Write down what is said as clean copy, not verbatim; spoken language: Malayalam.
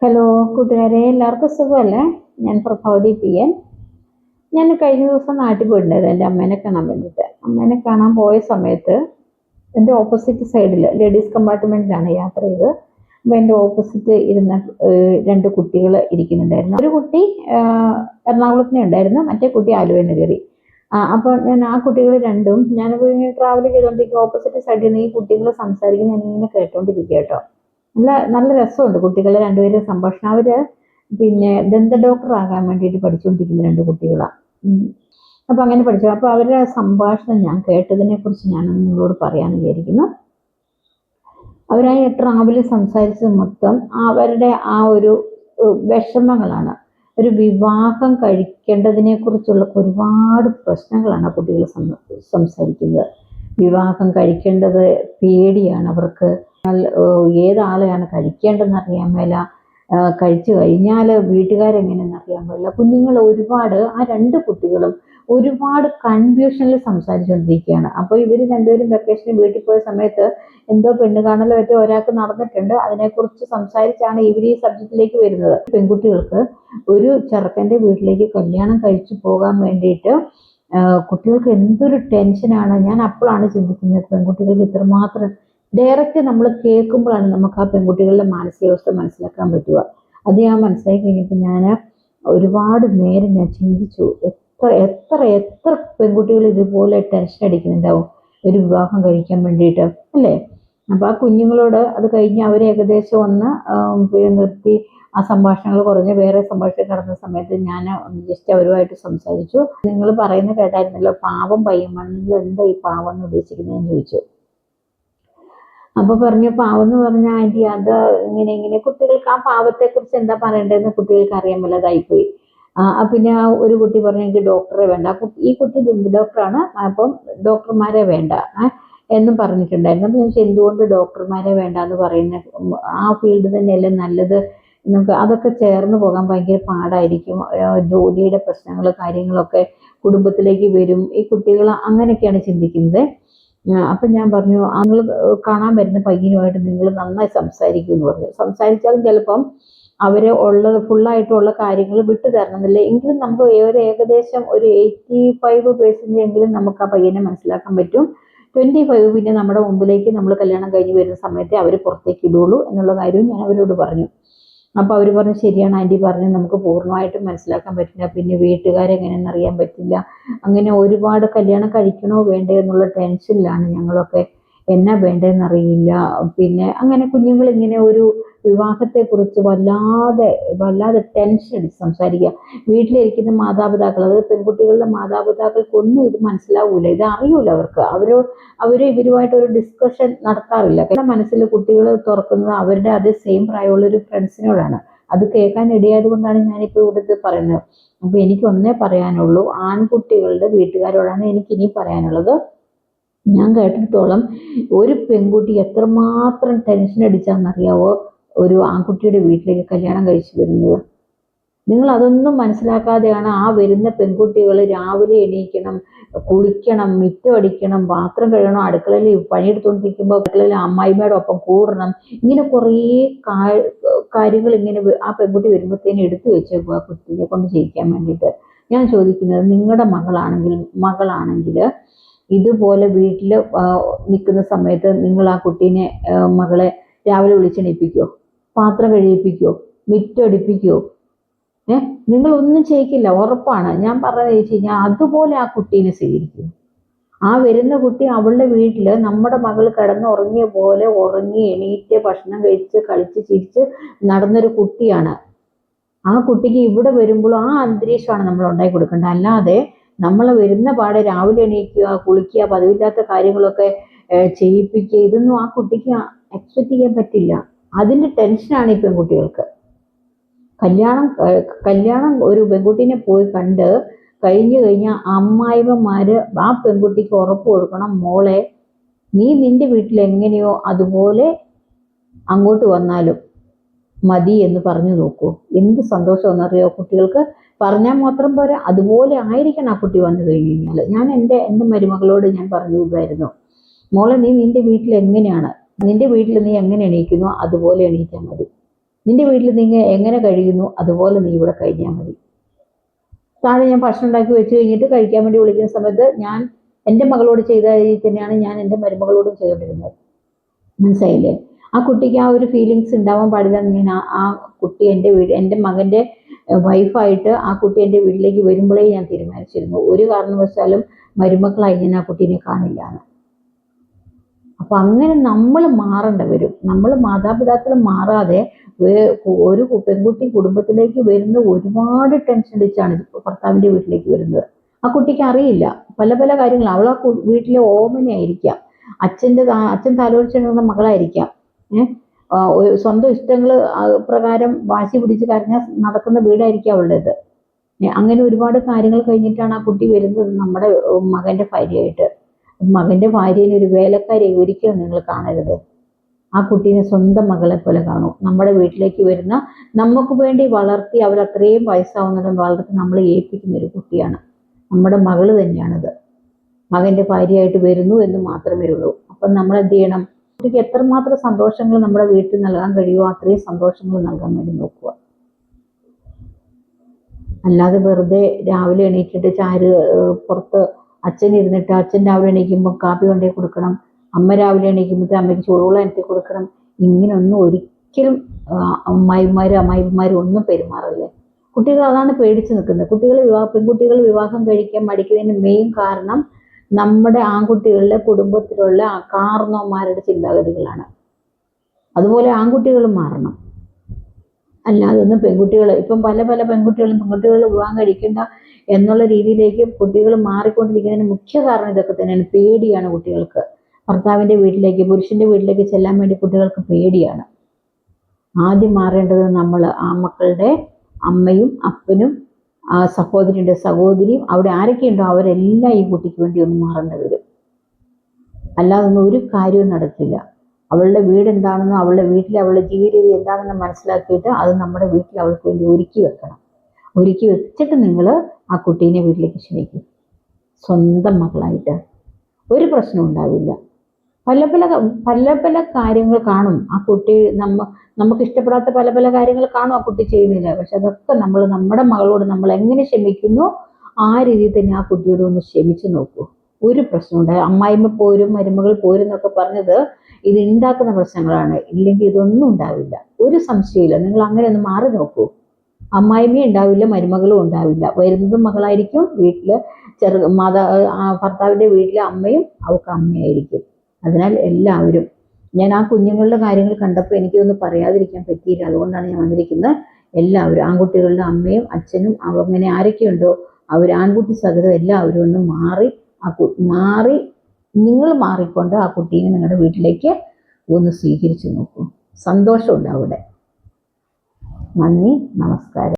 ഹലോ കൂട്ടുകാരെ, എല്ലാവർക്കും സുഖമല്ലേ? ഞാൻ പ്രഭാവതി പി.എൻ. ഞാൻ കഴിഞ്ഞ ദിവസം നാട്ടിൽ പോയിട്ടുണ്ടായിരുന്നു എൻ്റെ അമ്മേനെ കാണാൻ വേണ്ടിയിട്ട്. അമ്മേനെ കാണാൻ പോയ സമയത്ത് എൻ്റെ ഓപ്പോസിറ്റ് സൈഡിൽ ലേഡീസ് കമ്പാർട്ട്മെൻറ്റിലാണ് യാത്ര ചെയ്ത്. അപ്പോൾ എൻ്റെ ഓപ്പോസിറ്റ് ഇരുന്ന രണ്ട് കുട്ടികൾ ഇരിക്കുന്നുണ്ടായിരുന്നു. ഒരു കുട്ടി എറണാകുളത്തിനെ ഉണ്ടായിരുന്നു, മറ്റേ കുട്ടി ആലുവയിൽ കയറി. അപ്പോൾ ഞാൻ ആ കുട്ടികൾ രണ്ടും ഞാനിപ്പോൾ ഇങ്ങനെ ട്രാവൽ ചെയ്തുകൊണ്ടിരിക്കും, ഓപ്പോസിറ്റ് സൈഡിൽ നിന്ന് ഈ കുട്ടികൾ സംസാരിക്കുന്നത് ഞാനിങ്ങനെ കേട്ടോണ്ടിരിക്കുക കേട്ടോ. നല്ല നല്ല രസമുണ്ട് കുട്ടികളെ രണ്ടുപേരും സംഭാഷണം. അവര് പിന്നെ ദന്ത ഡോക്ടർ ആകാൻ വേണ്ടിയിട്ട് പഠിച്ചുകൊണ്ടിരിക്കുന്ന രണ്ട് കുട്ടികളാണ്. അപ്പൊ അങ്ങനെ പഠിച്ചു. അപ്പൊ അവരുടെ സംഭാഷണം ഞാൻ കേട്ടതിനെ കുറിച്ച് ഞാൻ നിങ്ങളോട് പറയാൻ വിചാരിക്കുന്നു. അവരായി ട്രാവല് സംസാരിച്ചത് മൊത്തം അവരുടെ ആ ഒരു വിഷമങ്ങളാണ്. ഒരു വിവാഹം കഴിക്കേണ്ടതിനെ കുറിച്ചുള്ള ഒരുപാട് പ്രശ്നങ്ങളാണ് കുട്ടികൾ സംസാരിക്കുന്നത്. വിവാഹം കഴിക്കേണ്ടത് പേടിയാണ് അവർക്ക്. ഏതാളെയാണ് കഴിക്കേണ്ടതെന്ന് അറിയാൻ മേല, കഴിച്ചു കഴിഞ്ഞാൽ വീട്ടുകാരെങ്ങനെയെന്ന് അറിയാൻ പാടില്ല. കുഞ്ഞുങ്ങൾ ഒരുപാട്, ആ രണ്ട് കുട്ടികളും ഒരുപാട് കൺഫ്യൂഷനിൽ സംസാരിച്ചുകൊണ്ടിരിക്കുകയാണ്. അപ്പോൾ ഇവർ രണ്ടുപേരും വെക്കേഷന് വീട്ടിൽ പോയ സമയത്ത് എന്തോ പെണ്ണ് കാണലോ പറ്റി ഒരാൾക്ക് നടന്നിട്ടുണ്ട്. അതിനെക്കുറിച്ച് സംസാരിച്ചാണ് ഇവർ ഈ സബ്ജക്റ്റിലേക്ക് വരുന്നത്. പെൺകുട്ടികൾക്ക് ഒരു ചെറുക്കൻ്റെ വീട്ടിലേക്ക് കല്യാണം കഴിച്ചു പോകാൻ വേണ്ടിയിട്ട് കുട്ടികൾക്ക് എന്തൊരു ടെൻഷനാണ്. ഞാൻ അപ്പോഴാണ് ചിന്തിക്കുന്നത്, പെൺകുട്ടികൾക്ക് ഇത്രമാത്രം ഡയറക്റ്റ് നമ്മൾ കേൾക്കുമ്പോഴാണ് നമുക്ക് ആ പെൺകുട്ടികളുടെ മാനസികാവസ്ഥ മനസ്സിലാക്കാൻ പറ്റുക. അത് ഞാൻ മനസ്സിലാക്കി കഴിഞ്ഞപ്പോൾ ഞാൻ ഒരുപാട് നേരം ഞാൻ ചിന്തിച്ചു, എത്ര എത്ര എത്ര പെൺകുട്ടികൾ ഇതുപോലെ ടെൻഷൻ അടിക്കുന്നുണ്ടാവും ഒരു വിവാഹം കഴിക്കാൻ വേണ്ടിയിട്ട്, അല്ലേ? അപ്പോൾ ആ കുഞ്ഞുങ്ങളോട് അത് കഴിഞ്ഞ് അവർ ഏകദേശം ഒന്ന് നിർത്തി ആ സംഭാഷണങ്ങൾ കുറഞ്ഞ് വേറെ സംഭാഷണം നടന്ന സമയത്ത് ഞാൻ ജസ്റ്റ് അവരുമായിട്ട് സംസാരിച്ചു. നിങ്ങൾ പറയുന്നത് കേട്ടായിരുന്നല്ലോ, പാവം പയ്യന്മാർ, നിങ്ങൾ എന്താ ഈ പാവം എന്ന് ഉദ്ദേശിക്കുന്നതെന്ന് ചോദിച്ചു. അപ്പൊ പറഞ്ഞു, പാവം എന്ന് പറഞ്ഞ ആന്റി അത് ഇങ്ങനെ കുട്ടികൾക്ക് ആ പാവത്തെക്കുറിച്ച് എന്താ പറയേണ്ടതെന്ന് കുട്ടികൾക്ക് അറിയാൻ മേലതായിപ്പോയി. പിന്നെ ഒരു കുട്ടി പറഞ്ഞു, എനിക്ക് ഡോക്ടറെ വേണ്ട. ഈ കുട്ടി ദന്ത ഡോക്ടറാണ്, അപ്പം ഡോക്ടർമാരെ വേണ്ട എന്നും പറഞ്ഞിട്ടുണ്ടായിരുന്നു. അപ്പം ഞാൻ എന്തുകൊണ്ട് ഡോക്ടർമാരെ വേണ്ട എന്ന് പറയുന്നത്, ആ ഫീൽഡ് തന്നെയല്ലേ നല്ലത്. നമുക്ക് അതൊക്കെ ചേർന്ന് പോകാൻ ഭയങ്കര പാടായിരിക്കും. ജോലിയുടെ പ്രശ്നങ്ങൾ കാര്യങ്ങളൊക്കെ കുടുംബത്തിലേക്ക് വരും. ഈ കുട്ടികൾ അങ്ങനെയൊക്കെയാണ് ചിന്തിക്കുന്നത്. അപ്പം ഞാൻ പറഞ്ഞു, നിങ്ങൾ കാണാൻ വരുന്ന പയ്യനുമായിട്ട് നിങ്ങൾ നന്നായി സംസാരിക്കും എന്ന് പറഞ്ഞു. സംസാരിച്ചാലും ചിലപ്പം അവരെ ഉള്ളത് ഫുള്ളായിട്ടുള്ള കാര്യങ്ങൾ വിട്ടു തരണമെന്നില്ല, എങ്കിലും നമുക്ക് ഏകദേശം ഒരു 85% എങ്കിലും നമുക്ക് ആ പയ്യനെ മനസ്സിലാക്കാൻ പറ്റും. 25 പിന്നെ നമ്മുടെ മുമ്പിലേക്ക് നമ്മൾ കല്യാണം കഴിഞ്ഞ് വരുന്ന സമയത്തെ അവർ പുറത്തേക്ക് ഇടുള്ളൂ എന്നുള്ള കാര്യവും ഞാൻ അവരോട് പറഞ്ഞു. അപ്പോൾ അവർ പറഞ്ഞു, ശരിയാണ് ആൻറ്റി പറഞ്ഞത്, നമുക്ക് പൂർണ്ണമായിട്ടും മനസ്സിലാക്കാൻ പറ്റില്ല, പിന്നെ വീട്ടുകാരെങ്ങനെയെന്ന് അറിയാൻ പറ്റില്ല. അങ്ങനെ ഒരുപാട് കല്യാണം കഴിക്കണോ വേണ്ടേ എന്നുള്ള ടെൻഷനിലാണ് ഞങ്ങളൊക്കെ, എന്നാ വേണ്ടതെന്നറിയില്ല. പിന്നെ അങ്ങനെ കുഞ്ഞുങ്ങൾ ഇങ്ങനെ ഒരു വിവാഹത്തെക്കുറിച്ച് വല്ലാതെ ടെൻഷൻ അടിച്ച് സംസാരിക്കുക. വീട്ടിലിരിക്കുന്ന മാതാപിതാക്കൾ, അത് പെൺകുട്ടികളുടെ മാതാപിതാക്കൾക്കൊന്നും ഇത് മനസ്സിലാവൂല, ഇത് അറിയൂല അവർക്ക്. അവര് ഇവരുമായിട്ട് ഒരു ഡിസ്കഷൻ നടത്താറില്ല. കാരണം മനസ്സിൽ കുട്ടികൾ തുറക്കുന്നത് അവരുടെ അതേ സെയിം പ്രായമുള്ള ഒരു ഫ്രണ്ട്സിനോടാണ്. അത് കേൾക്കാൻ ഇടയായത് കൊണ്ടാണ് ഞാനിപ്പോൾ ഇവിടുത്തെ പറയുന്നത്. അപ്പൊ എനിക്ക് ഒന്നേ പറയാനുള്ളൂ, ആൺകുട്ടികളുടെ വീട്ടുകാരോടാണ് എനിക്കിനി പറയാനുള്ളത്. ഞാൻ കേട്ടിടത്തോളം ഒരു പെൺകുട്ടി എത്രമാത്രം ടെൻഷൻ അടിച്ചാന്നറിയാവോ ഒരു ആൺകുട്ടിയുടെ വീട്ടിലേക്ക് കല്യാണം കഴിച്ചു വരുന്നത്. നിങ്ങൾ അതൊന്നും മനസ്സിലാക്കാതെയാണ് ആ വരുന്ന പെൺകുട്ടികൾ രാവിലെ എണീക്കണം, കുളിക്കണം, മിറ്റം അടിക്കണം, പാത്രം കഴുകണം, അടുക്കളയിൽ പണിയെടുത്തുകൊണ്ടിരിക്കുമ്പോൾ അടുക്കളയിൽ അമ്മായിമ്മയുടെ ഒപ്പം കൂടണം, ഇങ്ങനെ കുറേ കാര്യങ്ങൾ ഇങ്ങനെ ആ പെൺകുട്ടി വരുമ്പോഴത്തേനും എടുത്തു വെച്ചേക്കും ആ കുട്ടിയെ കൊണ്ട് ചെയ്യിക്കാൻ വേണ്ടിയിട്ട്. ഞാൻ ചോദിക്കുന്നത്, നിങ്ങളുടെ മകളാണെങ്കിൽ ഇതുപോലെ വീട്ടിൽ നിൽക്കുന്ന സമയത്ത് നിങ്ങൾ ആ കുട്ടീനെ മകളെ രാവിലെ വിളിച്ചെണീപ്പിക്കുമോ? പാത്രം കഴിയിപ്പിക്കുമോ? മിറ്റടിപ്പിക്കുമോ? നിങ്ങളൊന്നും ചെയ്യിക്കില്ല, ഉറപ്പാണ്. ഞാൻ പറഞ്ഞത് ചോദിച്ചു കഴിഞ്ഞാൽ അതുപോലെ ആ കുട്ടീനെ സ്വീകരിക്കും. ആ വരുന്ന കുട്ടി അവളുടെ വീട്ടിൽ നമ്മുടെ മകൾ കിടന്നുറങ്ങിയ പോലെ ഉറങ്ങി എണീറ്റ് ഭക്ഷണം കഴിച്ച് കളിച്ച് ചിരിച്ച് നടന്നൊരു കുട്ടിയാണ്. ആ കുട്ടിക്ക് ഇവിടെ വരുമ്പോൾ ആ അന്തരീക്ഷമാണ് നമ്മൾ ഉണ്ടാക്കി കൊടുക്കേണ്ടത്. അല്ലാതെ നമ്മൾ വരുന്ന പാടെ രാവിലെ എണീക്കുക, കുളിക്കുക, പതിവില്ലാത്ത കാര്യങ്ങളൊക്കെ ചെയ്യിപ്പിക്കുക, ഇതൊന്നും ആ കുട്ടിക്ക് എക്സ്പെക്ട് ചെയ്യാൻ പറ്റില്ല. അതിൻ്റെ ടെൻഷനാണ് ഈ പെൺകുട്ടികൾക്ക്. കല്യാണം ഒരു പെൺകുട്ടീനെ പോയി കണ്ട് കഴിഞ്ഞു കഴിഞ്ഞാൽ അമ്മായിമ്മമാര് ആ പെൺകുട്ടിക്ക് ഉറപ്പ് കൊടുക്കണം, മോളെ നീ നിന്റെ വീട്ടിൽ എങ്ങനെയോ അതുപോലെ അങ്ങോട്ട് വന്നാലും മതി എന്ന് പറഞ്ഞു നോക്കൂ. എന്ത് സന്തോഷമെന്നറിയോ കുട്ടികൾക്ക്. പറഞ്ഞാൽ മാത്രം പോരാ, അതുപോലെ ആയിരിക്കണം ആ കുട്ടി വന്നു കഴിഞ്ഞു കഴിഞ്ഞാൽ. ഞാൻ എൻ്റെ മരുമകളോട് ഞാൻ പറഞ്ഞു ഇതായിരുന്നു, മോളെ നീ നിന്റെ വീട്ടിൽ എങ്ങനെയാണ്, നിന്റെ വീട്ടിൽ നീ എങ്ങനെ എണീക്കുന്നോ അതുപോലെ എണീറ്റാൽ മതി. നിന്റെ വീട്ടിൽ നീ എങ്ങനെ കഴിയുന്നു അതുപോലെ നീ ഇവിടെ കഴിഞ്ഞാൽ മതി. താഴെ ഞാൻ ഭക്ഷണം ഉണ്ടാക്കി വെച്ച് കഴിഞ്ഞിട്ട് കഴിക്കാൻ വേണ്ടി വിളിക്കുന്ന സമയത്ത് ഞാൻ എൻ്റെ മകളോട് ചെയ്ത രീതിയിൽ തന്നെയാണ് ഞാൻ എൻ്റെ മരുമകളോടും ചെയ്തുകൊണ്ടിരുന്നത്. മനസ്സിലായില്ലേ? ആ കുട്ടിക്ക് ആ ഒരു ഫീലിങ്സ് ഉണ്ടാവാൻ പാടില്ല. ഞാൻ ആ കുട്ടി എൻ്റെ മകൻ്റെ വൈഫായിട്ട് ആ കുട്ടി എൻ്റെ വീട്ടിലേക്ക് വരുമ്പോഴേ ഞാൻ തീരുമാനിച്ചിരുന്നു, ഒരു കാരണവശാലും മരുമക്കളായി ഞാൻ ആ കുട്ടീനെ കാണില്ല എന്ന്. അപ്പൊ അങ്ങനെ നമ്മൾ മാറേണ്ടി വരും. നമ്മൾ മാതാപിതാക്കൾ മാറാതെ ഒരു പെൺകുട്ടി കുടുംബത്തിലേക്ക് വരുന്ന ഒരുപാട് ടെൻഷൻ അടിച്ചാണ് ഭർത്താവിൻ്റെ വീട്ടിലേക്ക് വരുന്നത്. ആ കുട്ടിക്ക് അറിയില്ല പല പല കാര്യങ്ങൾ. അവൾ ആ വീട്ടിലെ ഓമനയായിരിക്കാം, അച്ഛൻ താലോലിച്ചിരുന്ന മകളായിരിക്കാം. സ്വന്തം ഇഷ്ടങ്ങൾ പ്രകാരം വാശി പിടിച്ച് കരഞ്ഞ നടക്കുന്ന വീടായിരിക്കും അവളുടേത്. അങ്ങനെ ഒരുപാട് കാര്യങ്ങൾ കഴിഞ്ഞിട്ടാണ് ആ കുട്ടി വരുന്നത് നമ്മുടെ മകൻ്റെ ഭാര്യയായിട്ട്. മകൻ്റെ ഭാര്യനെ ഒരു വേലക്കാരിയെ ഒരിക്കലും നിങ്ങൾ കാണരുത്. ആ കുട്ടീനെ സ്വന്തം മകളെ പോലെ കാണൂ. നമ്മുടെ വീട്ടിലേക്ക് വരുന്ന, നമുക്ക് വേണ്ടി വളർത്തി അവർ അത്രയും വയസ്സാവുന്നതും വളർത്തി നമ്മളെ ഏൽപ്പിക്കുന്ന ഒരു കുട്ടിയാണ്. നമ്മുടെ മകള് തന്നെയാണത്. മകൻ്റെ ഭാര്യയായിട്ട് വരുന്നു എന്ന് മാത്രമേ ഉള്ളൂ. അപ്പം നമ്മൾ എന്ത് ചെയ്യണം? കുട്ടിക്ക് എത്രമാത്രം സന്തോഷങ്ങൾ നമ്മുടെ വീട്ടിൽ നൽകാൻ കഴിയുമോ അത്രയും സന്തോഷങ്ങൾ നൽകാൻ വേണ്ടി നോക്കുക. അല്ലാതെ വെറുതെ രാവിലെ എണീറ്റിട്ട് പുറത്ത് അച്ഛൻ ഇരുന്നിട്ട് അച്ഛൻ രാവിലെ എണീക്കുമ്പോൾ കാപ്പി കൊണ്ടേ കൊടുക്കണം, അമ്മ രാവിലെ എണീക്കുമ്പോഴത്തെ അമ്മയ്ക്ക് ചൂടുവെള്ളം എനിക്ക് കൊടുക്കണം. ഇങ്ങനൊന്നും ഒരിക്കലും അമ്മായിമാരും ഒന്നും പെരുമാറില്ലേ. കുട്ടികൾ അതാണ് പേടിച്ച് നിൽക്കുന്നത്. പെൺകുട്ടികൾ വിവാഹം കഴിക്കാൻ മടിക്കുന്നതിന് മെയിൻ കാരണം നമ്മുടെ ആൺകുട്ടികളുടെ കുടുംബത്തിലുള്ള കാരണവന്മാരുടെ ചിന്താഗതികളാണ്. അതുപോലെ ആൺകുട്ടികളും മാറണം. അല്ലാതെ ഒന്നും ഇപ്പം പല പെൺകുട്ടികളും വിവാഹം കഴിക്കണ്ട എന്നുള്ള രീതിയിലേക്ക് കുട്ടികൾ മാറിക്കൊണ്ടിരിക്കുന്നതിന് മുഖ്യ കാരണം ഇതൊക്കെ തന്നെയാണ്. പേടിയാണ് കുട്ടികൾക്ക്. ഭർത്താവിൻ്റെ വീട്ടിലേക്ക്, പുരുഷൻ്റെ വീട്ടിലേക്ക് ചെല്ലാൻ വേണ്ടി കുട്ടികൾക്ക് പേടിയാണ്. ആദ്യം മാറേണ്ടത് നമ്മൾ ആ മക്കളുടെ അമ്മയും അപ്പനും സഹോദരിയുടെ സഹോദരിയും അവിടെ ആരൊക്കെയുണ്ടോ അവരെല്ലാം ഈ കുട്ടിക്ക് വേണ്ടി ഒന്ന് മാറേണ്ടി വരും. അല്ലാതെ ഒന്നും ഒരു കാര്യവും നടക്കില്ല. അവളുടെ വീട് എന്താണെന്നും അവളുടെ വീട്ടിൽ അവളുടെ ജീവിത രീതി എന്താണെന്ന് മനസ്സിലാക്കിയിട്ട് അത് നമ്മുടെ വീട്ടിൽ അവൾക്ക് വേണ്ടി ഒരുക്കി വെക്കണം. ഒരുക്കി വെച്ചിട്ട് നിങ്ങൾ ആ കുട്ടീനെ വീട്ടിലേക്ക് ക്ഷണിക്കും. സ്വന്തം മകളായിട്ട് ഒരു പ്രശ്നം ഉണ്ടാവില്ല. പല പല കാര്യങ്ങൾ കാണും ആ കുട്ടി. നമുക്ക് ഇഷ്ടപ്പെടാത്ത പല പല കാര്യങ്ങൾ കാണും ആ കുട്ടി ചെയ്യുന്നില്ല. പക്ഷെ അതൊക്കെ നമ്മൾ നമ്മുടെ മകളോട് നമ്മൾ എങ്ങനെ ക്ഷമിക്കുന്നു ആ രീതിയിൽ തന്നെ ആ കുട്ടിയോട് ഒന്ന് ക്ഷമിച്ചു നോക്കൂ. ഒരു പ്രശ്നമുണ്ട്. അമ്മായിമ്മ പോരും മരുമകൾ പോരും എന്നൊക്കെ പറഞ്ഞത് ഇത് ഉണ്ടാക്കുന്ന പ്രശ്നങ്ങളാണ്. ഇല്ലെങ്കിൽ ഇതൊന്നും ഉണ്ടാവില്ല, ഒരു സംശയമില്ല. നിങ്ങൾ അങ്ങനെ ഒന്ന് മാറി നോക്കൂ. അമ്മായിമ്മയും ഉണ്ടാവില്ല, മരുമകളും ഉണ്ടാവില്ല. വരുന്നതും മകളായിരിക്കും. വീട്ടില് ഭർത്താവിൻ്റെ വീട്ടിലെ അമ്മയും അവൾക്ക് അമ്മയായിരിക്കും. അതിനാൽ എല്ലാവരും, ഞാൻ ആ കുഞ്ഞുങ്ങളുടെ കാര്യങ്ങൾ കണ്ടപ്പോൾ എനിക്കൊന്നും പറയാതിരിക്കാൻ പറ്റിയില്ല. അതുകൊണ്ടാണ് ഞാൻ വന്നിരിക്കുന്നത്. എല്ലാവരും ആൺകുട്ടികളുടെ അമ്മയും അച്ഛനും അങ്ങനെ ആരൊക്കെയുണ്ടോ അവർ ആൺകുട്ടി സഹിതം എല്ലാവരും ഒന്ന് മാറി നിങ്ങൾ മാറിക്കൊണ്ട് ആ കുട്ടീനെ നിങ്ങളുടെ വീട്ടിലേക്ക് ഒന്ന് സ്വീകരിച്ചു നോക്കൂ. സന്തോഷമുണ്ട് അവിടെ. നന്ദി, നമസ്കാരം.